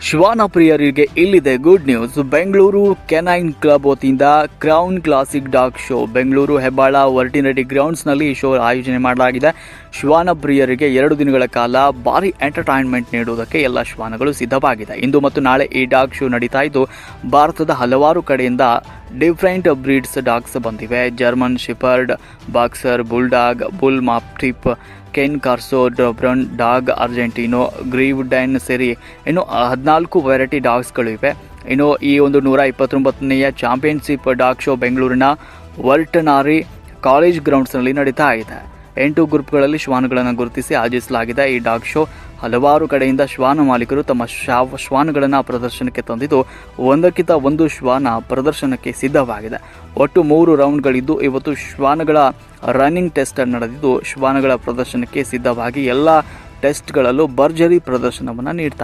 ಶ್ವಾನ ಪ್ರಿಯರಿಗೆ ಇಲ್ಲಿದೆ good news. Bengaluru canine club ವತಿಯಿಂದ crown classic dog show Bengaluru Hebbal veterinary ಗ್ರೌಂಡ್ಸ್ನಲ್ಲಿ ಈ ಶೋ ಆಯೋಜನೆ ಮಾಡಲಾಗಿದೆ. ಶ್ವಾನ ಪ್ರಿಯರಿಗೆ 2 ದಿನಗಳ ಕಾಲ ಭಾರಿ ಎಂಟರ್ಟೈನ್ಮೆಂಟ್ ನೀಡುವುದಕ್ಕೆ ಎಲ್ಲ ಶ್ವಾನಗಳು ಸಿದ್ಧವಾಗಿದೆ. ಇಂದು ಮತ್ತು ನಾಳೆ ಈ ಡಾಗ್ ಶೋ ನಡೀತಾ ಇದ್ದು, ಭಾರತದ ಹಲವಾರು ಕಡೆಯಿಂದ ಡಿಫ್ರೆಂಟ್ ಬ್ರೀಡ್ಸ್ ಡಾಗ್ಸ್ ಬಂದಿವೆ. German shepherd, boxer, bulldog, bull mastiff, Cane Corso, Doberman dog, Argentino, ಗ್ರೀವ್ಡನ್ ಸೇರಿ ಇನ್ನು 14 ವೆರೈಟಿ ಡಾಗ್ಸ್ಗಳು ಇವೆ. ಇನ್ನು ಈ ಒಂದು 129ನೇ ಚಾಂಪಿಯನ್ಶಿಪ್ ಡಾಗ್ ಶೋ ಬೆಂಗಳೂರಿನ ವರ್ಟನರಿ ಕಾಲೇಜ್ ಗ್ರೌಂಡ್ಸ್ನಲ್ಲಿ ನಡೀತಾ ಇದೆ. 8 ಗ್ರೂಪ್ಗಳಲ್ಲಿ ಶ್ವಾನಗಳನ್ನು ಗುರುತಿಸಿ ಆಯೋಜಿಸಲಾಗಿದೆ. ಈ ಡಾಗ್ ಶೋ ಹಲವಾರು ಕಡೆಯಿಂದ ಶ್ವಾನ ಮಾಲೀಕರು ತಮ್ಮ ಶ್ವಾನಗಳನ್ನು ಪ್ರದರ್ಶನಕ್ಕೆ ತಂದಿದ್ದು, ಒಂದಕ್ಕಿಂತ ಒಂದು ಶ್ವಾನ ಪ್ರದರ್ಶನಕ್ಕೆ ಸಿದ್ಧವಾಗಿದೆ. ಒಟ್ಟು 3 ರೌಂಡ್ಗಳಿದ್ದು, ಇವತ್ತು ಶ್ವಾನಗಳ ರನ್ನಿಂಗ್ ಟೆಸ್ಟ್ ನಡೆದಿದ್ದು, ಶ್ವಾನಗಳ ಪ್ರದರ್ಶನಕ್ಕೆ ಸಿದ್ಧವಾಗಿ ಎಲ್ಲ ಟೆಸ್ಟ್ಗಳಲ್ಲೂ ಭರ್ಜರಿ ಪ್ರದರ್ಶನವನ್ನು ನೀಡ್ತಾರೆ.